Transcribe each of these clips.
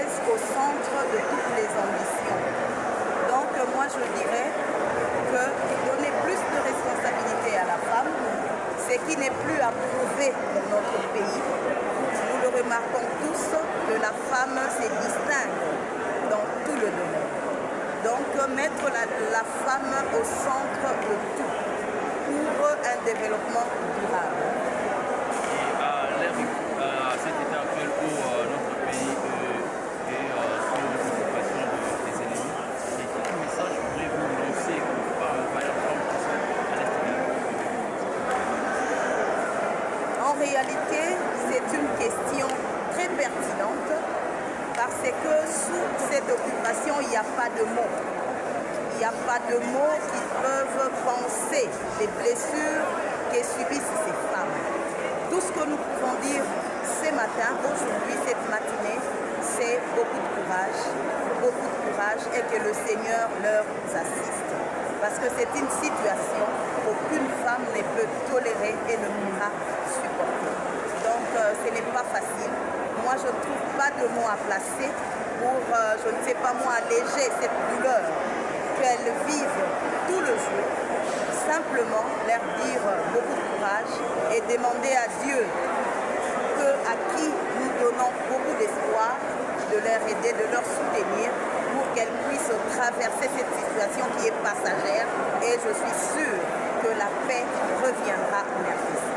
l'Église au centre de toutes les ambitions. Donc moi je dirais que donner plus de responsabilité à la femme, ce qui n'est plus approuvé dans notre pays. Nous le remarquons tous que la femme se distingue dans tout le domaine. Donc mettre la femme au centre de tout pour un développement durable. Et à cet état actuel où notre pays est sous l'occupation des ennemis, et quel message voulez-vous lancer par la femme à l'extérieur? En réalité, c'est une question très pertinente parce que sous cette occupation, il n'y a pas de mots. Il n'y a pas de mots qui peuvent penser les blessures que subissent ces femmes. Tout ce que nous pouvons dire ce matin, aujourd'hui, cette matinée, c'est beaucoup de courage et que le Seigneur leur assiste. Parce que c'est une situation qu'aucune femme ne peut tolérer et ne pourra supporter. Donc ce n'est pas facile. Moi, je ne trouve pas de mots à placer pour, je ne sais pas moi, alléger cette douleur qu'elles vivent tout le jour. Simplement leur dire beaucoup de courage et demander à Dieu, à qui nous donnons beaucoup d'espoir, de leur aider, de leur soutenir pour qu'elles puissent traverser cette situation qui est passagère. Et je suis sûre que la paix reviendra en RDC.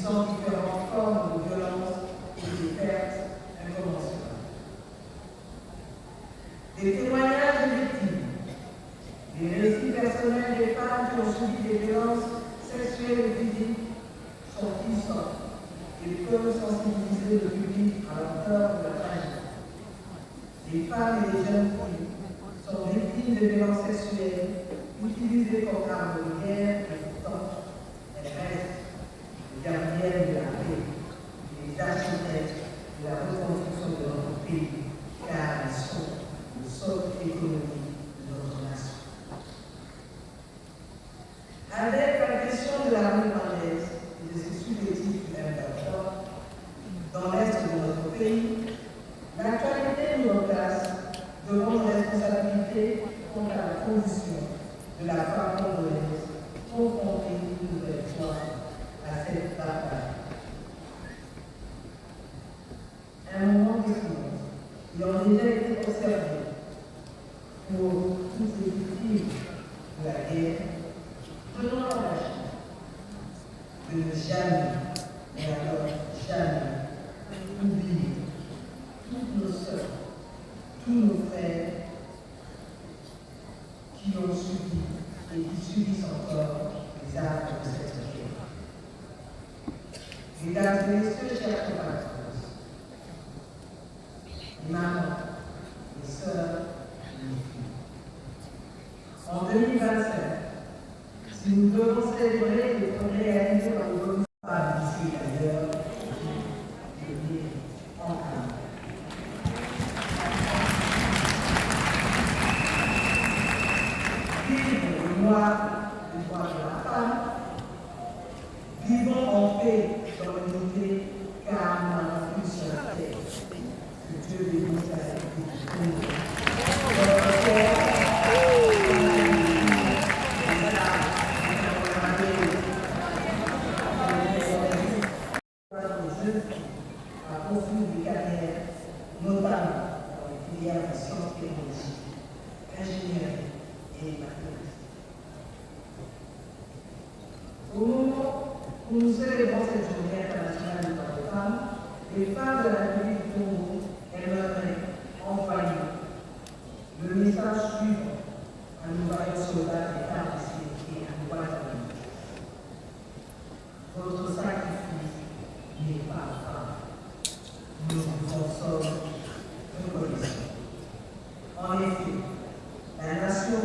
subissant différentes formes de violence et de pertes incommensurables. Des témoignages de victimes, des récits personnels des femmes qui ont subi des violences sexuelles et physiques sont puissants et peuvent sensibiliser le public à l'ampleur de la tragédie. Les femmes et les jeunes filles sont victimes de violences sexuelles utilisées comme armes de guerre et pourtant elles restent les gardiennes de la paix, les architectes de la reconstruction de notre pays, car elles sont le socle économique de notre nation. Avec la question de la rue Mendès et de ses sous-équipes du M23 dans l'est de notre pays, l'actualité nous replace devant nos responsabilités quant à la condition de la femme congolaise confrontée une nouvelle fois à cette bataille. Un moment de silence ayant déjà été observé pour toutes les victimes de la guerre, prenons l'engagement de ne jamais, mais alors jamais, oublier toutes nos sœurs, tous nos frères qui ont subi et qui subissent encore les actes de cette guerre. Mesdames et messieurs, chers compatriotes, les mamans, les sœurs, les filles, en 2025, si nous devons célébrer les progrès réalisés dans le domaine d'ici d'ailleurs, je dis encore. Vivre le droit de la femme, vivons en paix dans l'unité, car nous n'avons plus sur la terre. Que Dieu bénisse la sécurité. À poursuivre des carrières, notamment dans les filières de sciences technologiques, ingénierie et mathématiques. Au moment où nous célébrons cette journée internationale des droits des femmes, les femmes de la République du Congo aimeraient envoyer le message suivant à nos vaillants soldats des RDC et à nos voisins. Votre sacrifice n'est pas vain. Nous vous en sommes reconnaissants. En effet, la nation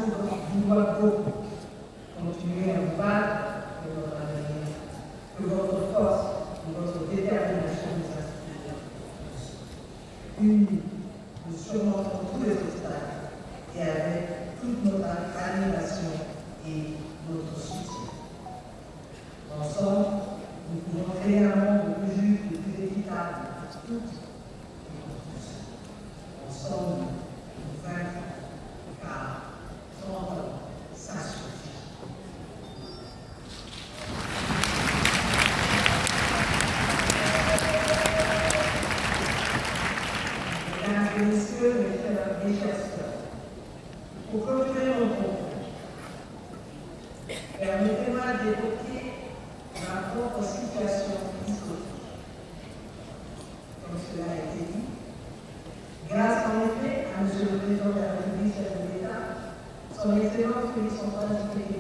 vous doit beaucoup continuer à vous battre pour notre avenir, que votre force et votre détermination nous inspirent. Unis, nous surmontons tous les obstacles et avec toute notre animation et notre soutien. Ensemble, nous pouvons créer un monde plus juste et plus équitable pour toutes et pour tous. Ensemble, nous vaincrons, car 30 ans, ça suffit. Mesdames et messieurs, mes chers sœurs, pour clôturer mon propos, permettez-moi d'évoquer ma propre situation historique. Comme cela a été dit, grâce en effet à M. le Président de la République, chef de l'État, son Excellence Félix Antoine Tshisekedi